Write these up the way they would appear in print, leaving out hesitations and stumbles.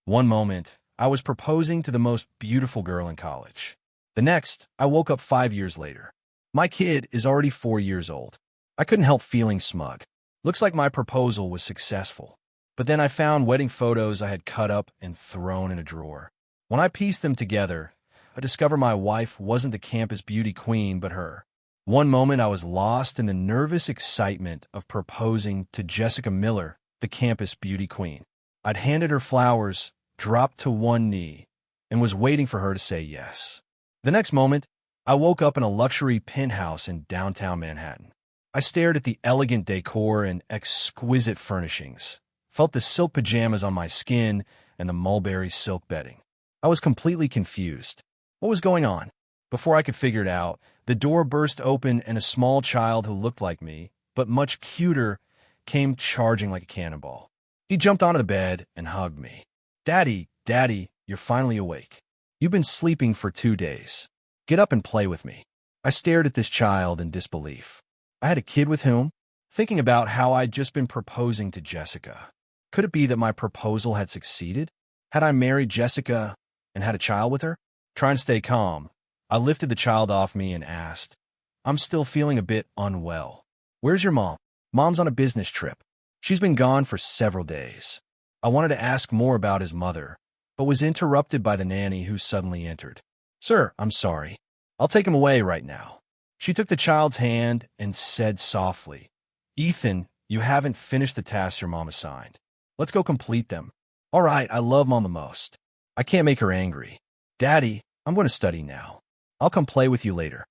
One moment, I was proposing to the most beautiful girl in college. The next, I woke up 5 years later. My kid is already 4 years old. I couldn't help feeling smug. Looks like my proposal was successful. But then I found wedding photos I had cut up and thrown in a drawer. When I pieced them together, I discovered my wife wasn't the campus beauty queen, but her. One moment I was lost in the nervous excitement of proposing to Jessica Miller, the campus beauty queen. I'd handed her flowers, dropped to one knee, and was waiting for her to say yes. The next moment, I woke up in a luxury penthouse in downtown Manhattan. I stared at the elegant decor and exquisite furnishings, felt the silk pajamas on my skin and the mulberry silk bedding. I was completely confused. What was going on? Before I could figure it out, the door burst open and a small child who looked like me, but much cuter, came charging like a cannonball. He jumped onto the bed and hugged me. "Daddy, Daddy, you're finally awake. You've been sleeping for 2 days. Get up and play with me." I stared at this child in disbelief. I had a kid with whom? Thinking about how I'd just been proposing to Jessica. Could it be that my proposal had succeeded? Had I married Jessica and had a child with her? Trying to stay calm, I lifted the child off me and asked, "I'm still feeling a bit unwell. Where's your mom?" "Mom's on a business trip. She's been gone for several days." I wanted to ask more about his mother, but was interrupted by the nanny who suddenly entered. "Sir, I'm sorry. I'll take him away right now." She took the child's hand and said softly, "Ethan, you haven't finished the tasks your mom assigned. Let's go complete them." "All right, I love Mom the most. I can't make her angry." "Daddy, I'm going to study now. I'll come play with you later."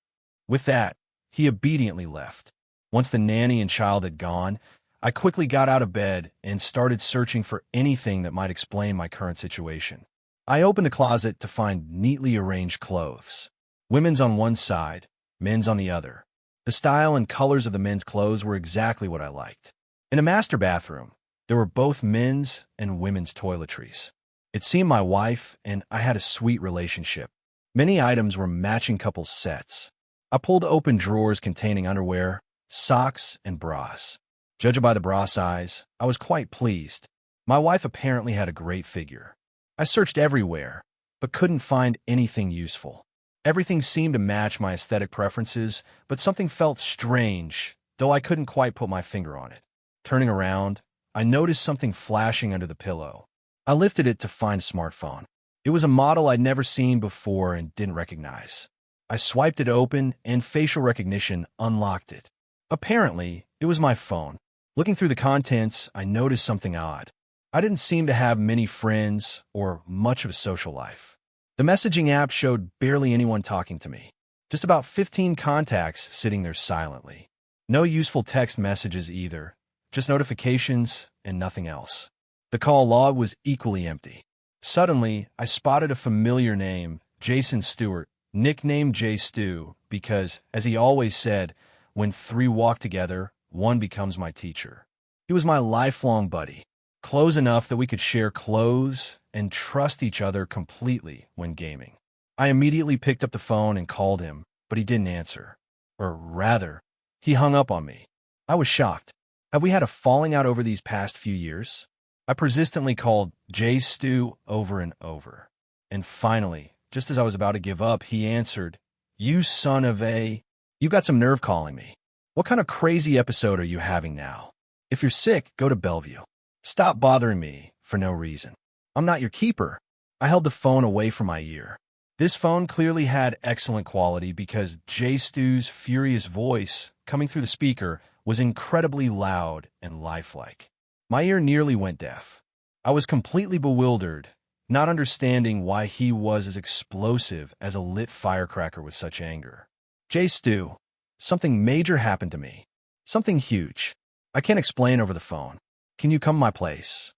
With that, he obediently left. Once the nanny and child had gone, I quickly got out of bed and started searching for anything that might explain my current situation. I opened the closet to find neatly arranged clothes. Women's on one side, men's on the other. The style and colors of the men's clothes were exactly what I liked. In a master bathroom, there were both men's and women's toiletries. It seemed my wife and I had a sweet relationship. Many items were matching couple sets. I pulled open drawers containing underwear, socks, and bras. Judging by the bra size, I was quite pleased. My wife apparently had a great figure. I searched everywhere, but couldn't find anything useful. Everything seemed to match my aesthetic preferences, but something felt strange, though I couldn't quite put my finger on it. Turning around, I noticed something flashing under the pillow. I lifted it to find a smartphone. It was a model I'd never seen before and didn't recognize. I swiped it open, and facial recognition unlocked it. Apparently, it was my phone. Looking through the contents, I noticed something odd. I didn't seem to have many friends or much of a social life. The messaging app showed barely anyone talking to me. Just about 15 contacts sitting there silently. No useful text messages either, just notifications and nothing else. The call log was equally empty. Suddenly, I spotted a familiar name, Jason Stewart, nicknamed J Stu, because, as he always said, when three walk together, one becomes my teacher. He was my lifelong buddy, close enough that we could share clothes and trust each other completely when gaming. I immediately picked up the phone and called him, but he didn't answer. Or rather, he hung up on me. I was shocked. Have we had a falling out over these past few years? I persistently called J Stu over and over. And finally, just as I was about to give up, he answered, "You son of a... You've got some nerve calling me. What kind of crazy episode are you having now? If you're sick, go to Bellevue. Stop bothering me for no reason. I'm not your keeper." I held the phone away from my ear. This phone clearly had excellent quality because J Stu's furious voice coming through the speaker was incredibly loud and lifelike. My ear nearly went deaf. I was completely bewildered, not understanding why he was as explosive as a lit firecracker with such anger. "J Stu, something major happened to me. Something huge. I can't explain over the phone. Can you come to my place?"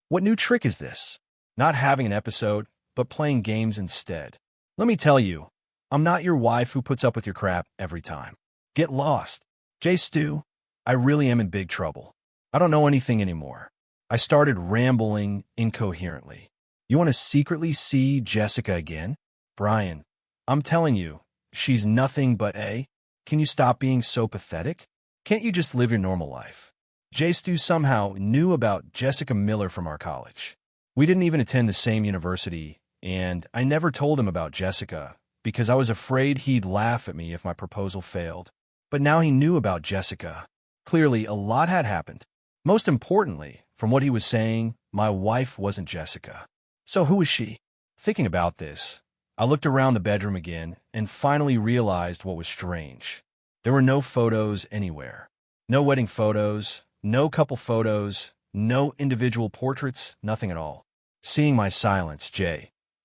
What new trick is this? Not having an episode, but playing games instead. Let me tell you, I'm not your wife who puts up with your crap every time. Get lost. J Stu, I really am in big trouble. I don't know anything anymore. I started rambling incoherently. You want to secretly see Jessica again? Brian, I'm telling you, she's nothing but a... Can you stop being so pathetic? Can't you just live your normal life? J Stu somehow knew about Jessica Miller from our college. We didn't even attend the same university, and I never told him about Jessica because I was afraid he'd laugh at me if my proposal failed. But now he knew about Jessica. Clearly, a lot had happened. Most importantly, from what he was saying, my wife wasn't Jessica. So who was she? Thinking about this, I looked around the bedroom again and finally realized what was strange. There were no photos anywhere. No wedding photos, no couple photos, no individual portraits, nothing at all. Seeing my silence,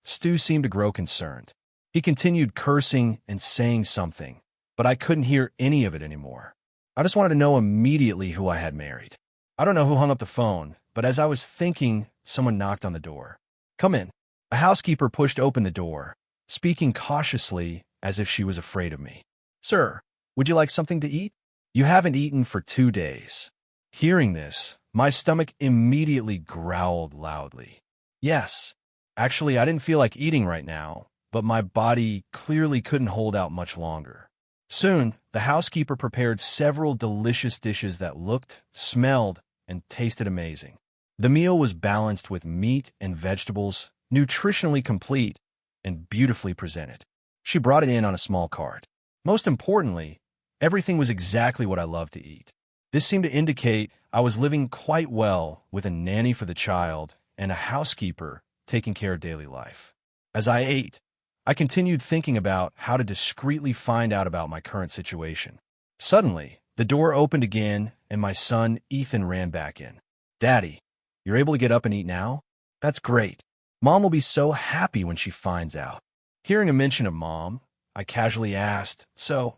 Stu seemed to grow concerned. He continued cursing and saying something, but I couldn't hear any of it anymore. I just wanted to know immediately who I had married. I don't know who hung up the phone, but as I was thinking, someone knocked on the door. Come in. A housekeeper pushed open the door, speaking cautiously as if she was afraid of me. Sir, would you like something to eat? You haven't eaten for 2 days. Hearing this, my stomach immediately growled loudly. Yes. Actually, I didn't feel like eating right now, but my body clearly couldn't hold out much longer. Soon, the housekeeper prepared several delicious dishes that looked, smelled, and tasted amazing. The meal was balanced with meat and vegetables, nutritionally complete, and beautifully presented. She brought it in on a small cart. Most importantly, everything was exactly what I love to eat. This seemed to indicate I was living quite well with a nanny for the child and a housekeeper taking care of daily life. As I ate, I continued thinking about how to discreetly find out about my current situation. Suddenly, the door opened again and my son Ethan ran back in. Daddy, you're able to get up and eat now? That's great. Mom will be so happy when she finds out. Hearing a mention of Mom, I casually asked, so,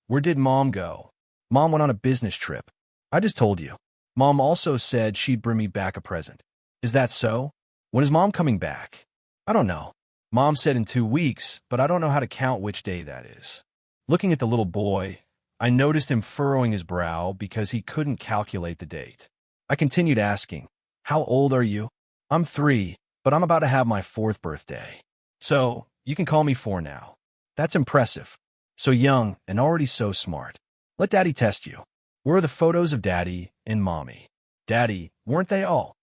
where did Mom go? Mom went on a business trip. I just told you. Mom also said she'd bring me back a present. Is that so? When is Mom coming back? I don't know. Mom said in 2 weeks, but I don't know how to count which day that is. Looking at the little boy, I noticed him furrowing his brow because he couldn't calculate the date. I continued asking, how old are you? I'm 3, but I'm about to have my 4th birthday. So, you can call me 4 now. That's impressive. So young and already so smart. Let Daddy test you. Where are the photos of Daddy and Mommy? Daddy, weren't they all?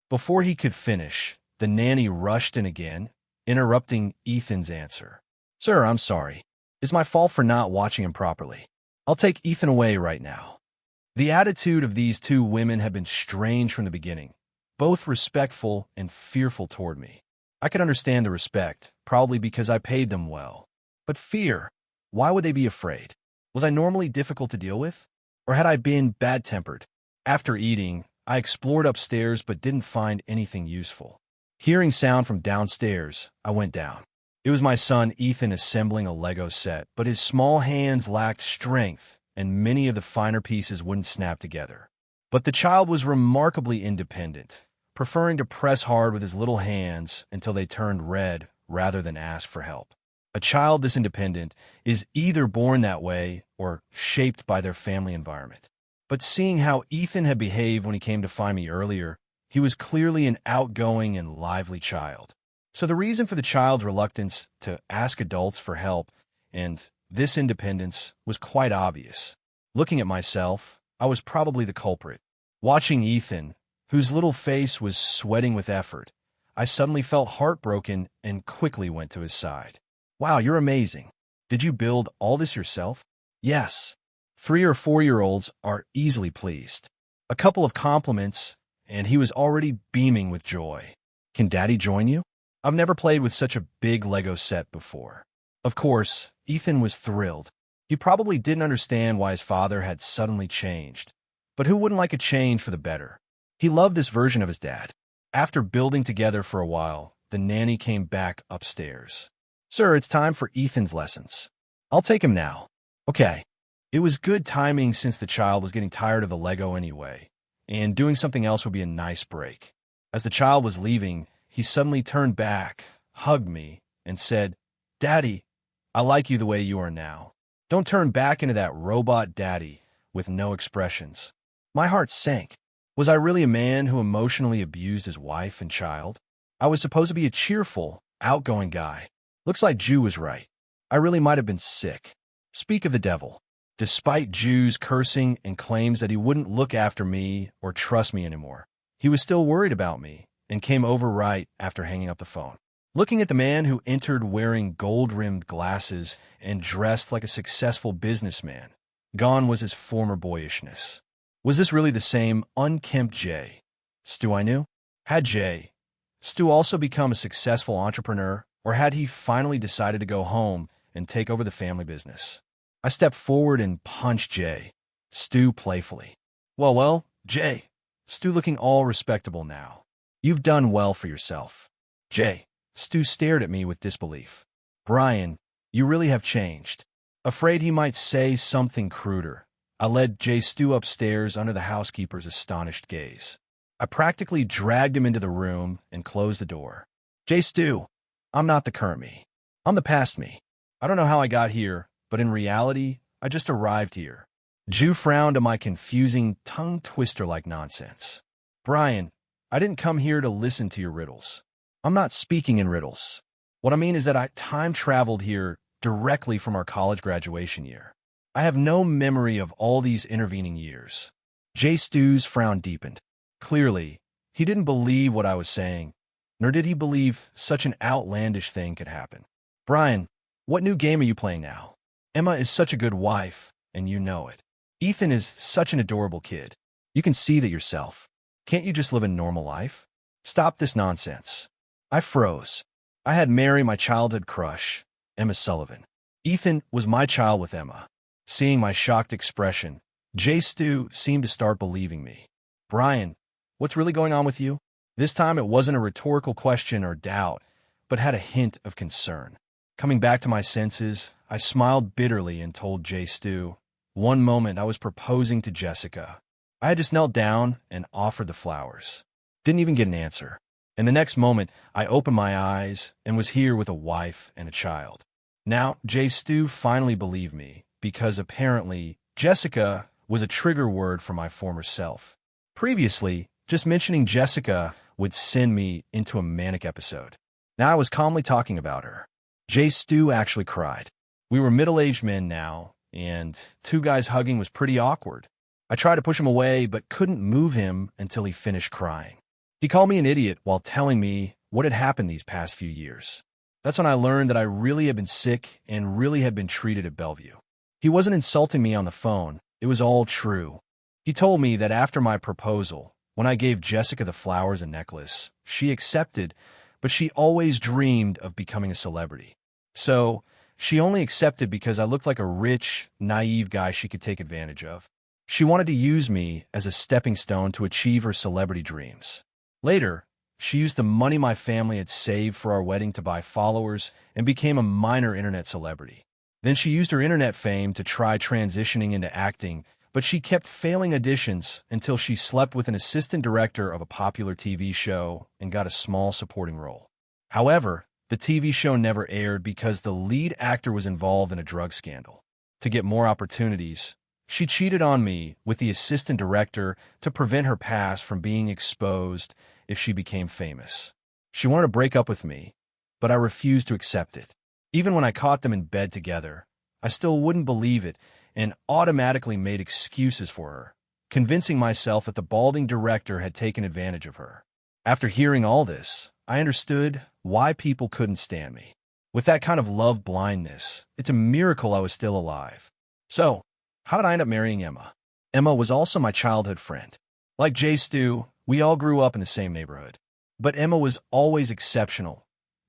Before he could finish, the nanny rushed in again, interrupting Ethan's answer. Sir, I'm sorry. It's my fault for not watching him properly. I'll take Ethan away right now. The attitude of these 2 women had been strange from the beginning, both respectful and fearful toward me. I could understand the respect, probably because I paid them well. But fear, why would they be afraid? Was I normally difficult to deal with? Or had I been bad-tempered? After eating, I explored upstairs but didn't find anything useful. Hearing sound from downstairs, I went down. It was my son Ethan assembling a Lego set, but his small hands lacked strength, and many of the finer pieces wouldn't snap together. But the child was remarkably independent, preferring to press hard with his little hands until they turned red rather than ask for help. A child this independent is either born that way or shaped by their family environment. But seeing how Ethan had behaved when he came to find me earlier, he was clearly an outgoing and lively child. So the reason for the child's reluctance to ask adults for help and this independence was quite obvious. Looking at myself, I was probably the culprit. Watching Ethan, whose little face was sweating with effort, I suddenly felt heartbroken and quickly went to his side. Wow, you're amazing. Did you build all this yourself? Yes. 3 or 4-year-olds are easily pleased. A couple of compliments, and he was already beaming with joy. Can Daddy join you? I've never played with such a big Lego set before. Of course, Ethan was thrilled. He probably didn't understand why his father had suddenly changed. But who wouldn't like a change for the better? He loved this version of his dad. After building together for a while, the nanny came back upstairs. Sir, it's time for Ethan's lessons. I'll take him now. Okay. It was good timing since the child was getting tired of the Lego anyway, and doing something else would be a nice break. As the child was leaving, he suddenly turned back, hugged me, and said, Daddy, I like you the way you are now. Don't turn back into that robot daddy with no expressions. My heart sank. Was I really a man who emotionally abused his wife and child? I was supposed to be a cheerful, outgoing guy. Looks like Jew was right. I really might have been sick. Speak of the devil. Despite Jew's cursing and claims that he wouldn't look after me or trust me anymore, he was still worried about me and came over right after hanging up the phone. Looking at the man who entered wearing gold-rimmed glasses and dressed like a successful businessman, gone was his former boyishness. Was this really the same unkempt Jay Stu I knew? Had Jay Stu also become a successful entrepreneur, or had he finally decided to go home and take over the family business? I stepped forward and punched Jay Stu playfully. Well, Jay Stu, looking all respectable now. You've done well for yourself. Jay Stu stared at me with disbelief. Brian, you really have changed. Afraid he might say something cruder, I led Jay Stu upstairs under the housekeeper's astonished gaze. I practically dragged him into the room and closed the door. Jay Stu, I'm not the current me. I'm the past me. I don't know how I got here, but in reality, I just arrived here. Jew frowned at my confusing, tongue-twister-like nonsense. Brian, I didn't come here to listen to your riddles. I'm not speaking in riddles. What I mean is that I time-traveled here directly from our college graduation year. I have no memory of all these intervening years. Jay Stu's frown deepened. Clearly, he didn't believe what I was saying, nor did he believe such an outlandish thing could happen. Brian, what new game are you playing now? Emma is such a good wife, and you know it. Ethan is such an adorable kid. You can see that yourself. Can't you just live a normal life? Stop this nonsense. I froze. I had Mary, my childhood crush, Emma Sullivan. Ethan was my child with Emma. Seeing my shocked expression, Jay Stu seemed to start believing me. Brian, what's really going on with you? This time it wasn't a rhetorical question or doubt, but had a hint of concern. Coming back to my senses, I smiled bitterly and told Jay Stu, one moment I was proposing to Jessica. I had just knelt down and offered the flowers. Didn't even get an answer. And the next moment, I opened my eyes and was here with a wife and a child. Now, Jay Stu finally believed me, because apparently Jessica was a trigger word for my former self. Previously, just mentioning Jessica would send me into a manic episode. Now I was calmly talking about her. Jay Stu actually cried. We were middle-aged men now, and two guys hugging was pretty awkward. I tried to push him away, but couldn't move him until he finished crying. He called me an idiot while telling me what had happened these past few years. That's when I learned that I really had been sick and really had been treated at Bellevue. He wasn't insulting me on the phone. It was all true. He told me that after my proposal, when I gave Jessica the flowers and necklace, she accepted, but she always dreamed of becoming a celebrity. So, she only accepted because I looked like a rich, naive guy she could take advantage of. She wanted to use me as a stepping stone to achieve her celebrity dreams. Later, she used the money my family had saved for our wedding to buy followers and became a minor internet celebrity. Then she used her internet fame to try transitioning into acting, but she kept failing auditions until she slept with an assistant director of a popular TV show and got a small supporting role. However, the TV show never aired because the lead actor was involved in a drug scandal. To get more opportunities, she cheated on me with the assistant director to prevent her past from being exposed if she became famous. She wanted to break up with me, but I refused to accept it. Even when I caught them in bed together, I still wouldn't believe it and automatically made excuses for her, convincing myself that the balding director had taken advantage of her. After hearing all this, I understood why people couldn't stand me. With that kind of love blindness, it's a miracle I was still alive. So, how did I end up marrying Emma? Emma was also my childhood friend. Like Jay Stu, we all grew up in the same neighborhood. But Emma was always exceptional.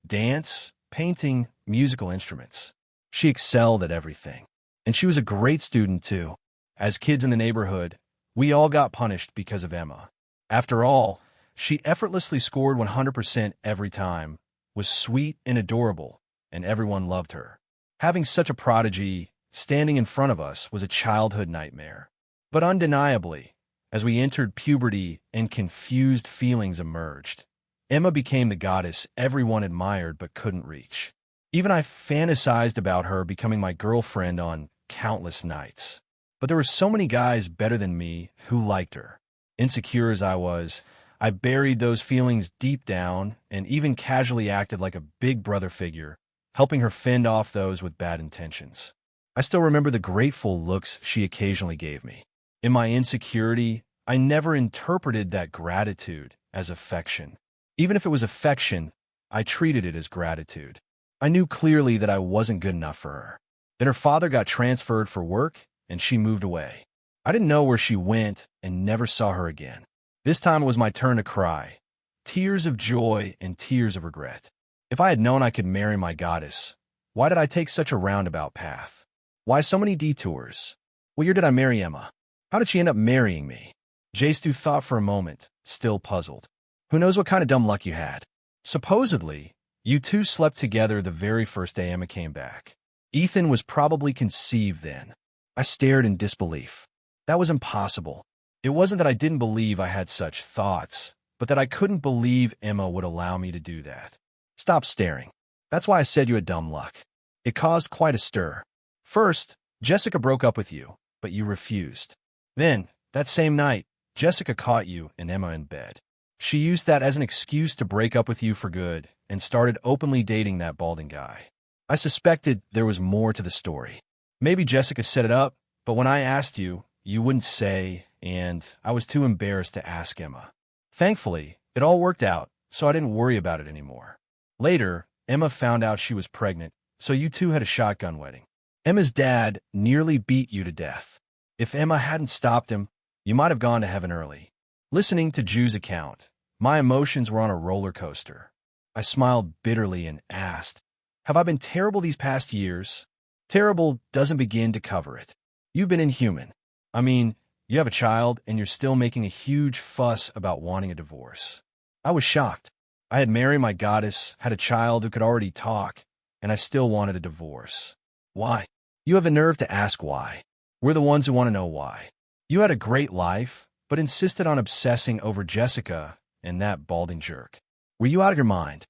Dance, painting, musical instruments. She excelled at everything. And she was a great student, too. As kids in the neighborhood, we all got punished because of Emma. After all, she effortlessly scored 100% every time, was sweet and adorable, and everyone loved her. Having such a prodigy standing in front of us was a childhood nightmare. But undeniably, as we entered puberty and confused feelings emerged, Emma became the goddess everyone admired but couldn't reach. Even I fantasized about her becoming my girlfriend on countless nights. But there were so many guys better than me who liked her. Insecure as I was, I buried those feelings deep down and even casually acted like a big brother figure, helping her fend off those with bad intentions. I still remember the grateful looks she occasionally gave me. In my insecurity, I never interpreted that gratitude as affection. Even if it was affection, I treated it as gratitude. I knew clearly that I wasn't good enough for her. Then her father got transferred for work, and she moved away. I didn't know where she went and never saw her again. This time it was my turn to cry. Tears of joy and tears of regret. If I had known I could marry my goddess, why did I take such a roundabout path? Why so many detours? What year did I marry Emma? How did she end up marrying me? Stu thought for a moment, still puzzled. Who knows what kind of dumb luck you had? Supposedly, you two slept together the very first day Emma came back. Ethan was probably conceived then. I stared in disbelief. That was impossible. It wasn't that I didn't believe I had such thoughts, but that I couldn't believe Emma would allow me to do that. Stop staring. That's why I said you had dumb luck. It caused quite a stir. First, Jessica broke up with you, but you refused. Then, that same night, Jessica caught you and Emma in bed. She used that as an excuse to break up with you for good and started openly dating that balding guy. I suspected there was more to the story. Maybe Jessica set it up, but when I asked you, you wouldn't say, and I was too embarrassed to ask Emma. Thankfully, it all worked out, so I didn't worry about it anymore. Later, Emma found out she was pregnant, so you two had a shotgun wedding. Emma's dad nearly beat you to death. If Emma hadn't stopped him, you might have gone to heaven early. Listening to Ju's account, my emotions were on a roller coaster. I smiled bitterly and asked, have I been terrible these past years? Terrible doesn't begin to cover it. You've been inhuman. I mean, you have a child and you're still making a huge fuss about wanting a divorce. I was shocked. I had married my goddess, had a child who could already talk, and I still wanted a divorce. Why? You have the nerve to ask why. We're the ones who want to know why. You had a great life, but insisted on obsessing over Jessica and that balding jerk. Were you out of your mind?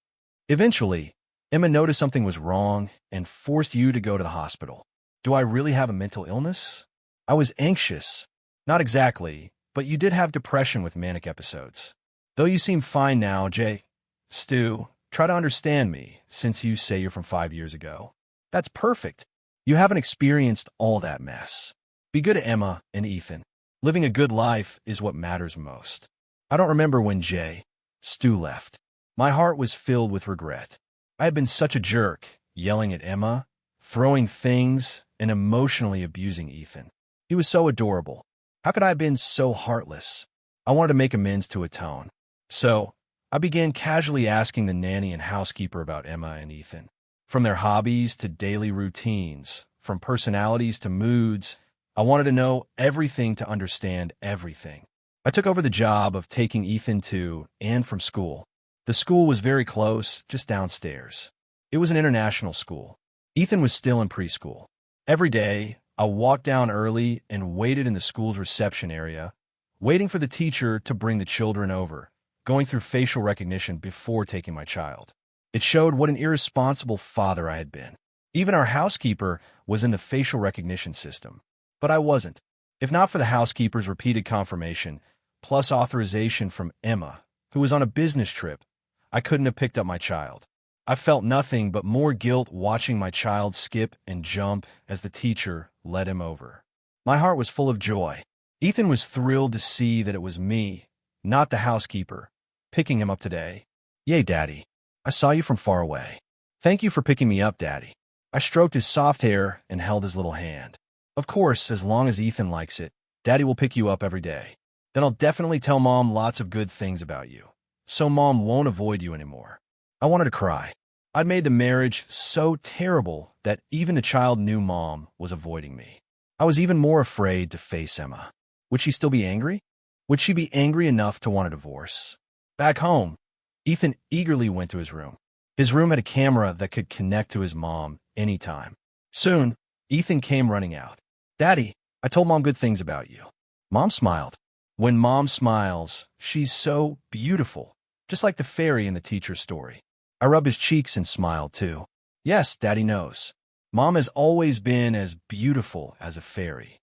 Eventually, Emma noticed something was wrong and forced you to go to the hospital. Do I really have a mental illness? I was anxious. Not exactly, but you did have depression with manic episodes. Though you seem fine now, Stu, try to understand me, since you say you're from 5 years ago. That's perfect. You haven't experienced all that mess. Be good to Emma and Ethan. Living a good life is what matters most. I don't remember when Stu left. My heart was filled with regret. I had been such a jerk, yelling at Emma, throwing things, and emotionally abusing Ethan. He was so adorable. How could I have been so heartless? I wanted to make amends to atone. So, I began casually asking the nanny and housekeeper about Emma and Ethan. From their hobbies to daily routines, from personalities to moods, I wanted to know everything to understand everything. I took over the job of taking Ethan to and from school. The school was very close, just downstairs. It was an international school. Ethan was still in preschool. Every day, I walked down early and waited in the school's reception area, waiting for the teacher to bring the children over, going through facial recognition before taking my child. It showed what an irresponsible father I had been. Even our housekeeper was in the facial recognition system. But I wasn't. If not for the housekeeper's repeated confirmation, plus authorization from Emma, who was on a business trip, I couldn't have picked up my child. I felt nothing but more guilt watching my child skip and jump as the teacher led him over. My heart was full of joy. Ethan was thrilled to see that it was me, not the housekeeper, picking him up today. Yay, Daddy. I saw you from far away. Thank you for picking me up, Daddy. I stroked his soft hair and held his little hand. Of course, as long as Ethan likes it, Daddy will pick you up every day. Then I'll definitely tell Mom lots of good things about you, so Mom won't avoid you anymore. I wanted to cry. I'd made the marriage so terrible that even the child knew Mom was avoiding me. I was even more afraid to face Emma. Would she still be angry? Would she be angry enough to want a divorce? Back home, Ethan eagerly went to his room. His room had a camera that could connect to his mom anytime. Soon, Ethan came running out. Daddy, I told Mom good things about you. Mom smiled. When Mom smiles, she's so beautiful, just like the fairy in the teacher's story. I rubbed his cheeks and smiled too. Yes, Daddy knows. Mom has always been as beautiful as a fairy.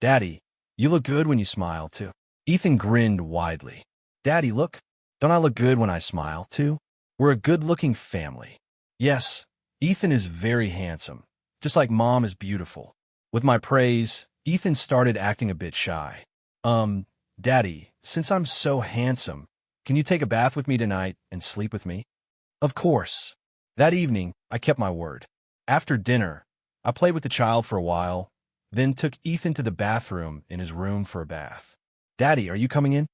Daddy, you look good when you smile too. Ethan grinned widely. Daddy, look. Don't I look good when I smile too? We're a good-looking family. Yes, Ethan is very handsome, just like Mom is beautiful. With my praise, Ethan started acting a bit shy. Daddy, since I'm so handsome, can you take a bath with me tonight and sleep with me? Of course. That evening, I kept my word. After dinner, I played with the child for a while, then took Ethan to the bathroom in his room for a bath. Daddy, are you coming in?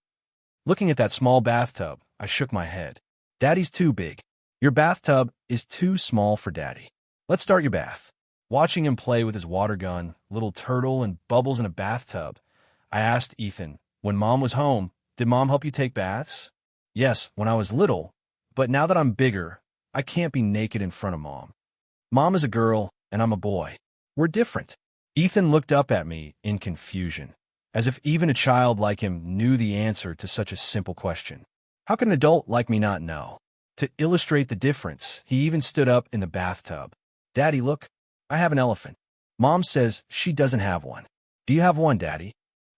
Looking at that small bathtub, I shook my head. Daddy's too big. Your bathtub is too small for Daddy. Let's start your bath. Watching him play with his water gun, little turtle, and bubbles in a bathtub, I asked Ethan, when Mom was home, did Mom help you take baths? Yes, when I was little, but now that I'm bigger, I can't be naked in front of Mom. Mom is a girl, and I'm a boy. We're different. Ethan looked up at me in confusion, as if even a child like him knew the answer to such a simple question. How can an adult like me not know? To illustrate the difference, he even stood up in the bathtub. Daddy, look, I have an elephant. Mom says she doesn't have one. Do you have one, Daddy?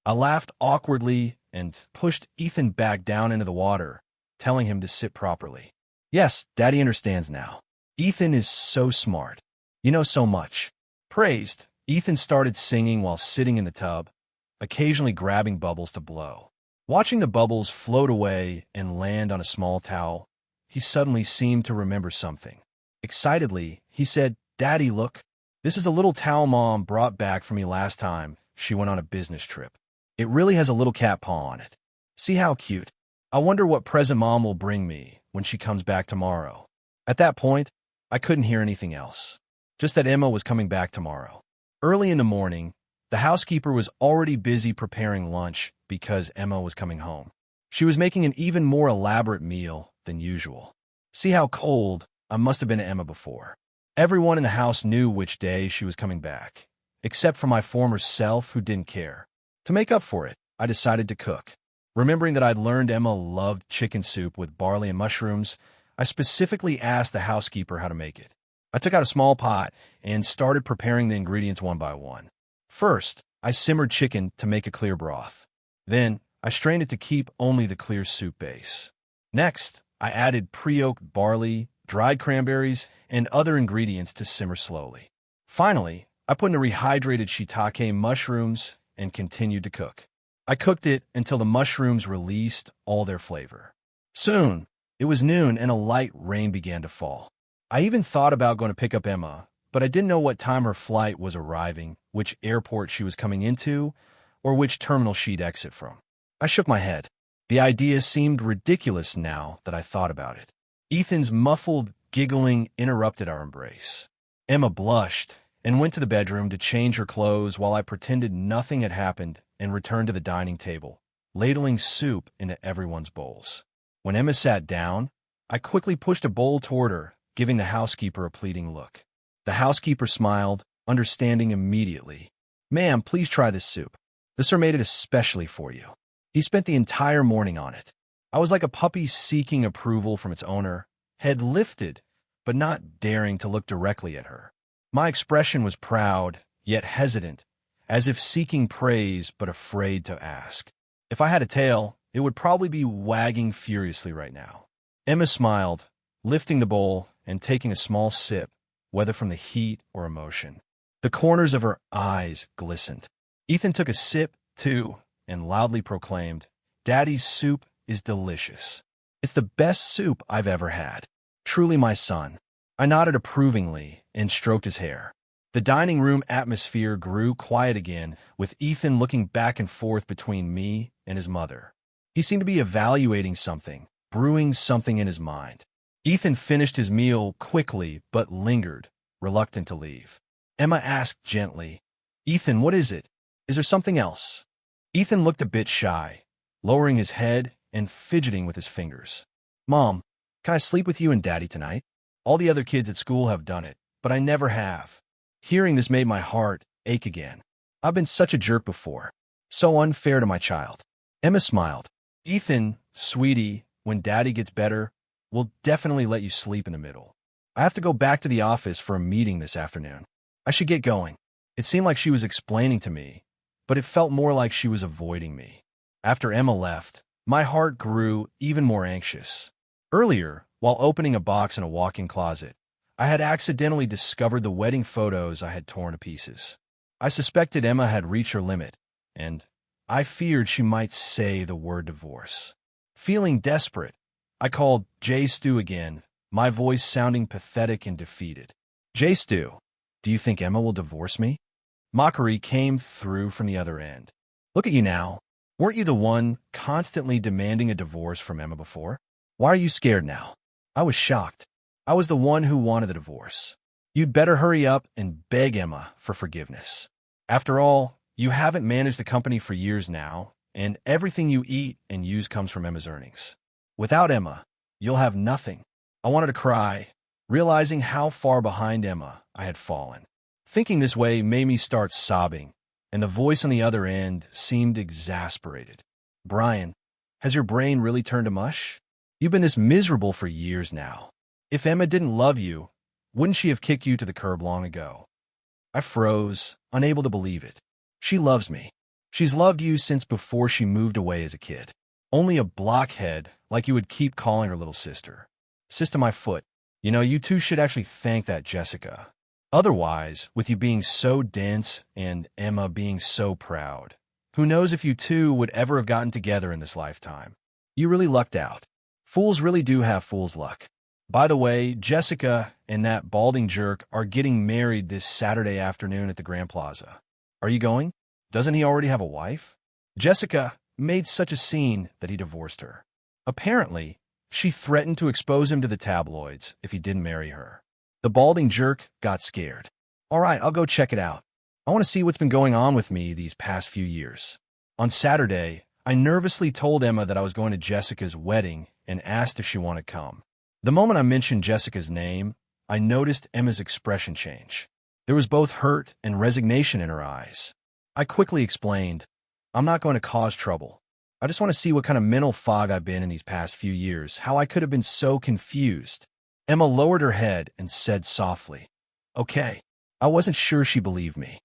I laughed awkwardly and pushed Ethan back down into the water, telling him to sit properly. Yes, Daddy understands now. Ethan is so smart. You know so much. Praised, Ethan started singing while sitting in the tub, occasionally grabbing bubbles to blow. Watching the bubbles float away and land on a small towel, he suddenly seemed to remember something. Excitedly, he said, Daddy, look. This is a little towel Mom brought back for me last time she went on a business trip. It really has a little cat paw on it. See how cute? I wonder what present Mom will bring me when she comes back tomorrow. At that point, I couldn't hear anything else. Just that Emma was coming back tomorrow. Early in the morning, the housekeeper was already busy preparing lunch because Emma was coming home. She was making an even more elaborate meal than usual. See how cold I must have been to Emma before. Everyone in the house knew which day she was coming back, except for my former self who didn't care. To make up for it, I decided to cook. Remembering that I'd learned Emma loved chicken soup with barley and mushrooms, I specifically asked the housekeeper how to make it. I took out a small pot and started preparing the ingredients one by one. First, I simmered chicken to make a clear broth. Then, I strained it to keep only the clear soup base. Next, I added pre-oaked barley, dried cranberries, and other ingredients to simmer slowly. Finally, I put in the rehydrated shiitake mushrooms and continued to cook. I cooked it until the mushrooms released all their flavor. Soon, it was noon and a light rain began to fall. I even thought about going to pick up Emma, but I didn't know what time her flight was arriving, which airport she was coming into, or which terminal she'd exit from. I shook my head. The idea seemed ridiculous now that I thought about it. Ethan's muffled giggling interrupted our embrace. Emma blushed and went to the bedroom to change her clothes while I pretended nothing had happened and returned to the dining table, ladling soup into everyone's bowls. When Emma sat down, I quickly pushed a bowl toward her, giving the housekeeper a pleading look. The housekeeper smiled, understanding immediately. Ma'am, please try this soup. The sir made it especially for you. He spent the entire morning on it. I was like a puppy seeking approval from its owner, head lifted, but not daring to look directly at her. My expression was proud, yet hesitant, as if seeking praise but afraid to ask. If I had a tail, it would probably be wagging furiously right now. Emma smiled, lifting the bowl and taking a small sip, whether from the heat or emotion. The corners of her eyes glistened. Ethan took a sip, too, and loudly proclaimed, Daddy's soup is delicious. It's the best soup I've ever had. Truly my son. I nodded approvingly and stroked his hair. The dining room atmosphere grew quiet again, with Ethan looking back and forth between me and his mother. He seemed to be evaluating something, brewing something in his mind. Ethan finished his meal quickly but lingered, reluctant to leave. Emma asked gently, Ethan, what is it? Is there something else? Ethan looked a bit shy, lowering his head and fidgeting with his fingers. Mom, can I sleep with you and Daddy tonight? All the other kids at school have done it, but I never have. Hearing this made my heart ache again. I've been such a jerk before. So unfair to my child. Emma smiled. Ethan, sweetie, when Daddy gets better, we'll definitely let you sleep in the middle. I have to go back to the office for a meeting this afternoon. I should get going. It seemed like she was explaining to me, but it felt more like she was avoiding me. After Emma left, my heart grew even more anxious. Earlier, while opening a box in a walk-in closet, I had accidentally discovered the wedding photos I had torn to pieces. I suspected Emma had reached her limit, and I feared she might say the word divorce. Feeling desperate, I called J. Stu again, my voice sounding pathetic and defeated. J. Stu, do you think Emma will divorce me? Mockery came through from the other end. Look at you now. Weren't you the one constantly demanding a divorce from Emma before? Why are you scared now? I was shocked. I was the one who wanted the divorce. You'd better hurry up and beg Emma for forgiveness. After all, you haven't managed the company for years now, and everything you eat and use comes from Emma's earnings. Without Emma, you'll have nothing. I wanted to cry, realizing how far behind Emma I had fallen. Thinking this way made me start sobbing, and the voice on the other end seemed exasperated. Brian, has your brain really turned to mush? You've been this miserable for years now. If Emma didn't love you, wouldn't she have kicked you to the curb long ago? I froze, unable to believe it. She loves me. She's loved you since before she moved away as a kid. Only a blockhead like you would keep calling her little sister. Sis to my foot. You know, you two should actually thank that Jessica. Otherwise, with you being so dense and Emma being so proud, who knows if you two would ever have gotten together in this lifetime. You really lucked out. Fools really do have fool's luck. By the way, Jessica and that balding jerk are getting married this Saturday afternoon at the Grand Plaza. Are you going? Doesn't he already have a wife? Jessica made such a scene that he divorced her. Apparently, she threatened to expose him to the tabloids if he didn't marry her. The balding jerk got scared. All right, I'll go check it out. I want to see what's been going on with me these past few years. On Saturday, I nervously told Emma that I was going to Jessica's wedding and asked if she wanted to come. The moment I mentioned Jessica's name, I noticed Emma's expression change. There was both hurt and resignation in her eyes. I quickly explained, I'm not going to cause trouble. I just want to see what kind of mental fog I've been in these past few years, how I could have been so confused. Emma lowered her head and said softly, Okay. I wasn't sure she believed me.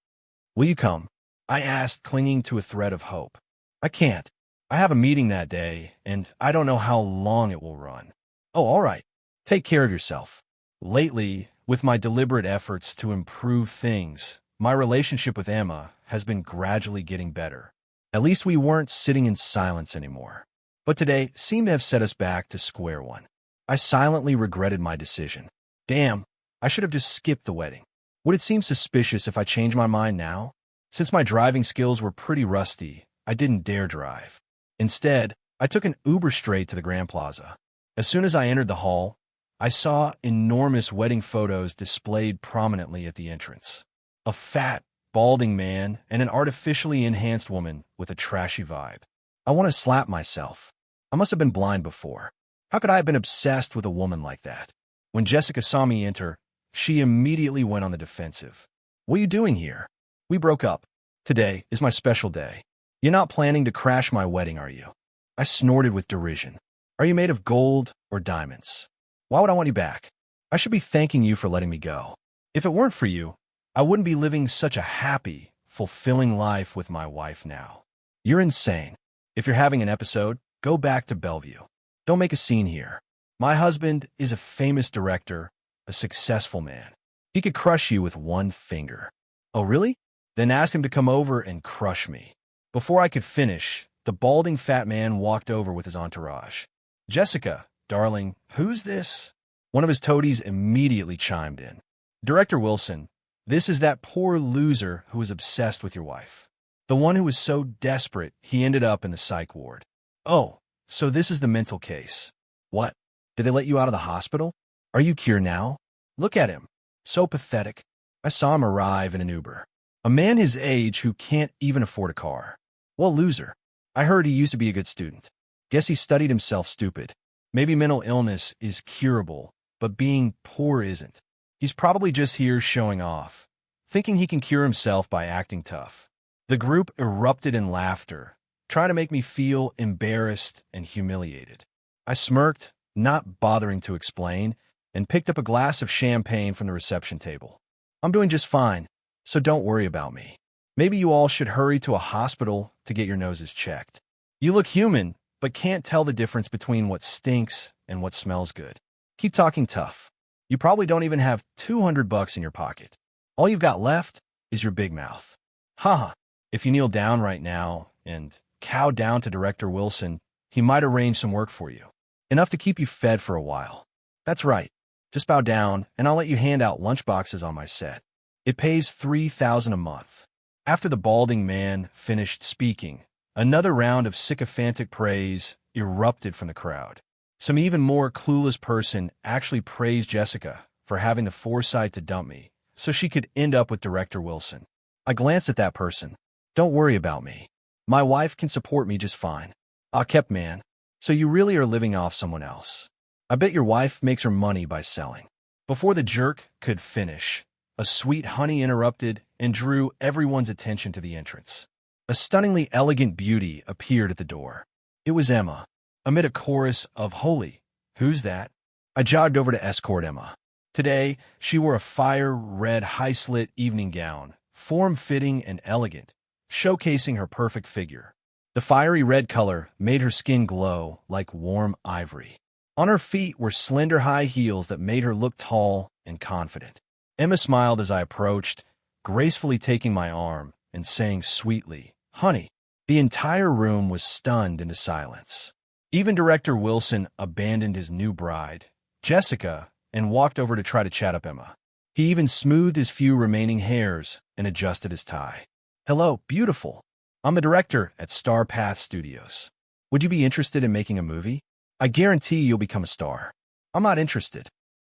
Will you come? I asked, clinging to a thread of hope. I can't. I have a meeting that day, and I don't know how long it will run. Oh, all right. Take care of yourself. Lately, with my deliberate efforts to improve things, my relationship with Emma has been gradually getting better. At least we weren't sitting in silence anymore. But today seemed to have set us back to square one. I silently regretted my decision. Damn, I should have just skipped the wedding. Would it seem suspicious if I changed my mind now? Since my driving skills were pretty rusty, I didn't dare drive. Instead, I took an Uber straight to the Grand Plaza. As soon as I entered the hall, I saw enormous wedding photos displayed prominently at the entrance. A fat, balding man and an artificially enhanced woman with a trashy vibe. I want to slap myself. I must have been blind before. How could I have been obsessed with a woman like that? When Jessica saw me enter, she immediately went on the defensive. What are you doing here? We broke up. Today is my special day. You're not planning to crash my wedding, are you? I snorted with derision. Are you made of gold or diamonds? Why would I want you back? I should be thanking you for letting me go. If it weren't for you, I wouldn't be living such a happy, fulfilling life with my wife now. You're insane. If you're having an episode, go back to Bellevue. Don't make a scene here. My husband is a famous director, a successful man. He could crush you with one finger. Oh, really? Then ask him to come over and crush me. Before I could finish, the balding fat man walked over with his entourage. Jessica, darling, who's this? One of his toadies immediately chimed in. Director Wilson, this is that poor loser who was obsessed with your wife. The one who was so desperate he ended up in the psych ward. Oh, so this is the mental case. What? Did they let you out of the hospital? Are you cured now? Look at him. So pathetic. I saw him arrive in an Uber. A man his age who can't even afford a car. Well, loser. I heard he used to be a good student. Guess he studied himself stupid. Maybe mental illness is curable, but being poor isn't. He's probably just here showing off, thinking he can cure himself by acting tough. The group erupted in laughter, trying to make me feel embarrassed and humiliated. I smirked, not bothering to explain, and picked up a glass of champagne from the reception table. I'm doing just fine, so don't worry about me. Maybe you all should hurry to a hospital to get your noses checked. You look human, but can't tell the difference between what stinks and what smells good. Keep talking tough. You probably don't even have $200 in your pocket. All you've got left is your big mouth. Haha, if you kneel down right now and cow down to Director Wilson, He might arrange some work for you. Enough to keep you fed for a while. That's right. Just bow down, and I'll let you hand out lunchboxes on my set. It pays $3,000 a month. After the balding man finished speaking, another round of sycophantic praise erupted from the crowd. Some even more clueless person actually praised Jessica for having the foresight to dump me so she could end up with Director Wilson. I glanced at that person. Don't worry about me. My wife can support me just fine. Ah, kept man. So you really are living off someone else. I bet your wife makes her money by selling. Before the jerk could finish, a sweet honey interrupted and drew everyone's attention to the entrance. A stunningly elegant beauty appeared at the door. It was Emma. Amid a chorus of "Holy, who's that?" I jogged over to escort Emma. Today, she wore a fire-red high-slit evening gown, form-fitting and elegant, showcasing her perfect figure. The fiery red color made her skin glow like warm ivory. On her feet were slender high heels that made her look tall and confident. Emma smiled as I approached, gracefully taking my arm and saying sweetly, "Honey." The entire room was stunned into silence. Even Director Wilson abandoned his new bride, Jessica, and walked over to try to chat up Emma. He even smoothed his few remaining hairs and adjusted his tie. "Hello, beautiful. I'm the director at Star Path Studios. Would you be interested in making a movie? I guarantee you'll become a star." "I'm not interested.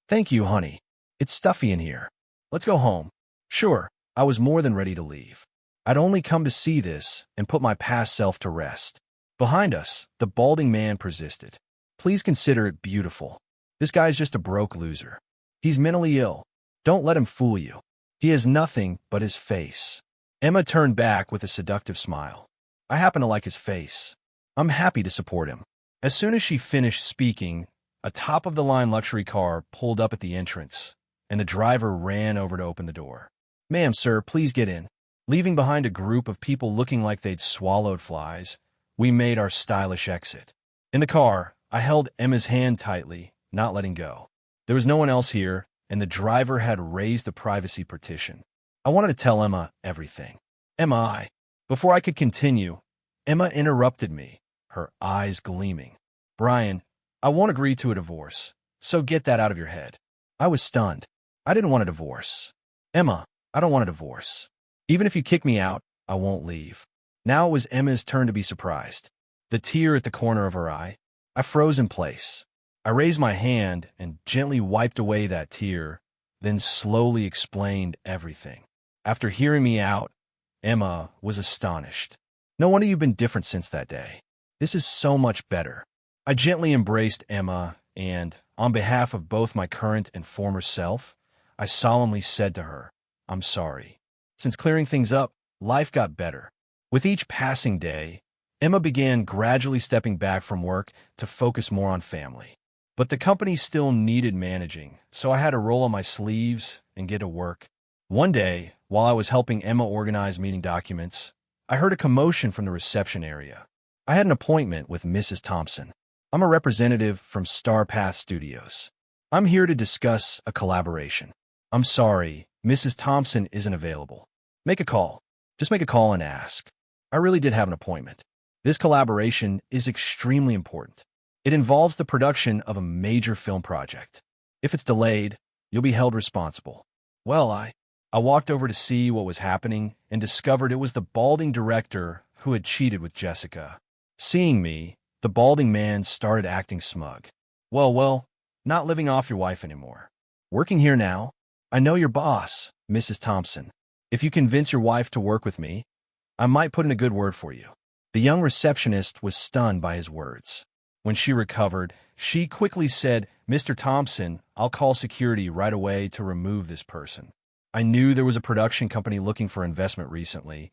Thank you, honey. It's stuffy in here. Let's go home." Sure, I was more than ready to leave. I'd only come to see this and put my past self to rest. Behind us, the balding man persisted. "Please consider it beautiful. This guy's just a broke loser. He's mentally ill. Don't let him fool you. He has nothing but his face." Emma turned back with a seductive smile. "I happen to like his face. I'm happy to support him." As soon as she finished speaking, a top-of-the-line luxury car pulled up at the entrance, and the driver ran over to open the door. "Ma'am, sir, please get in." Leaving behind a group of people looking like they'd swallowed flies, we made our stylish exit. In the car, I held Emma's hand tightly, not letting go. There was no one else here, and the driver had raised the privacy partition. I wanted to tell Emma everything. Before I could continue, Emma interrupted me, her eyes gleaming. "Brian, I won't agree to a divorce, so get that out of your head." I was stunned. I didn't want a divorce. "Emma, I don't want a divorce. Even if you kick me out, I won't leave." Now it was Emma's turn to be surprised. The tear at the corner of her eye. I froze in place. I raised my hand and gently wiped away that tear, then slowly explained everything. After hearing me out, Emma was astonished. "No wonder you've been different since that day. This is so much better." I gently embraced Emma and, on behalf of both my current and former self, I solemnly said to her, "I'm sorry." Since clearing things up, life got better. With each passing day, Emma began gradually stepping back from work to focus more on family. But the company still needed managing, so I had to roll up my sleeves and get to work. One day, while I was helping Emma organize meeting documents, I heard a commotion from the reception area. I had an appointment with Mrs. Thompson. I'm a representative from Star Path Studios. I'm here to discuss a collaboration. "I'm sorry, Mrs. Thompson isn't available." "Make a call. Just make a call and ask." I really did have an appointment. This collaboration is extremely important. It involves the production of a major film project. If it's delayed, you'll be held responsible. Well, I walked over to see what was happening and discovered it was the balding director who had cheated with Jessica. Seeing me, the balding man started acting smug. Well, not living off your wife anymore. Working here now? I know your boss, Mrs. Thompson. If you convince your wife to work with me, I might put in a good word for you." The young receptionist was stunned by his words. When she recovered, she quickly said, "Mr. Thompson, I'll call security right away to remove this person." I knew there was a production company looking for investment recently,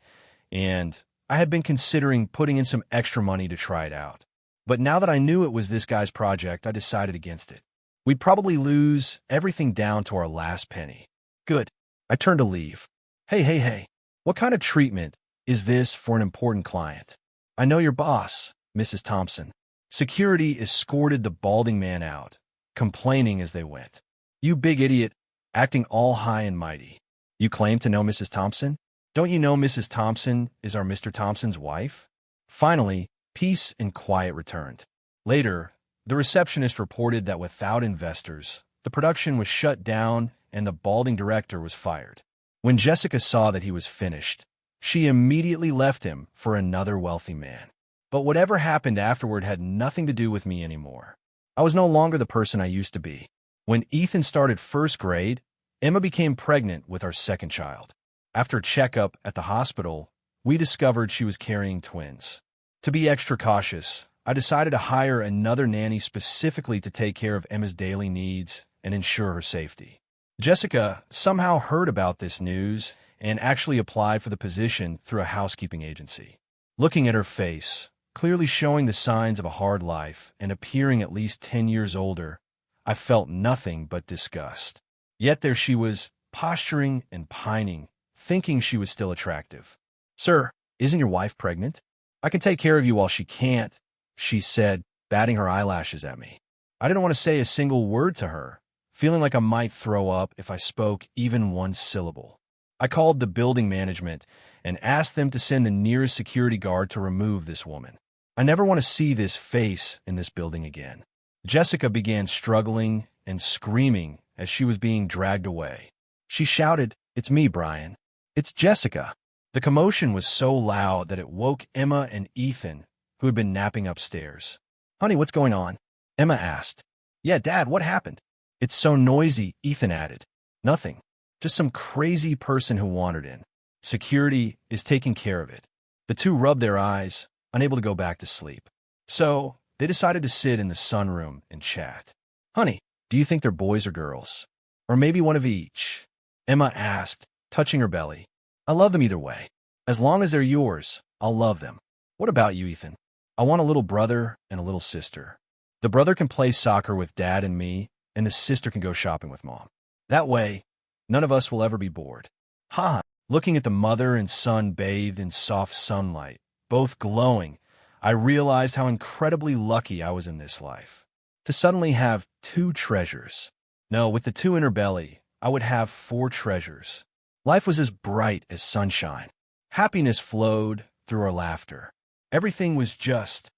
and I had been considering putting in some extra money to try it out. But now that I knew it was this guy's project, I decided against it. We'd probably lose everything down to our last penny. Good. I turned to leave. Hey. What kind of treatment is this for an important client? I know your boss, Mrs. Thompson. Security escorted the balding man out, complaining as they went. "You big idiot," acting all high and mighty. "You claim to know Mrs. Thompson? Don't you know Mrs. Thompson is our Mr. Thompson's wife?" Finally, Peace and quiet returned. Later, the receptionist reported that without investors, the production was shut down and the balding director was fired. When Jessica saw that he was finished, she immediately left him for another wealthy man. But whatever happened afterward had nothing to do with me anymore. I was no longer the person I used to be. When Ethan started first grade, Emma became pregnant with our second child. After a checkup at the hospital, we discovered she was carrying twins. To be extra cautious, I decided to hire another nanny specifically to take care of Emma's daily needs and ensure her safety. Jessica somehow heard about this news and actually applied for the position through a housekeeping agency. Looking at her face, clearly showing the signs of a hard life and appearing at least 10 years older, I felt nothing but disgust. Yet there she was, posturing and pining, thinking she was still attractive. "Sir, isn't your wife pregnant? I can take care of you while she can't," she said, batting her eyelashes at me. I didn't want to say a single word to her, feeling like I might throw up if I spoke even one syllable. I called the building management and asked them to send the nearest security guard to remove this woman. I never want to see this face in this building again. Jessica began struggling and screaming as she was being dragged away. She shouted, "It's me, Brian. It's Jessica." The commotion was so loud that it woke Emma and Ethan, who had been napping upstairs. "Honey, what's going on?" Emma asked. "Yeah, Dad, what happened?" "It's so noisy," Ethan added. "Nothing. Just some crazy person who wandered in. Security is taking care of it." The two rubbed their eyes, unable to go back to sleep. So they decided to sit in the sunroom and chat. "Honey, do you think they're boys or girls? Or maybe one of each?" Emma asked, touching her belly. "I love them either way. As long as they're yours, I'll love them." "What about you, Ethan?" "I want a little brother and a little sister. The brother can play soccer with Dad and me, and the sister can go shopping with Mom. That way, none of us will ever be bored." Ha! Looking at the mother and son bathed in soft sunlight, both glowing, I realized how incredibly lucky I was in this life. To suddenly have two treasures. No, with the two in her belly, I would have 4 treasures. Life was as bright as sunshine. Happiness flowed through our laughter. Everything was just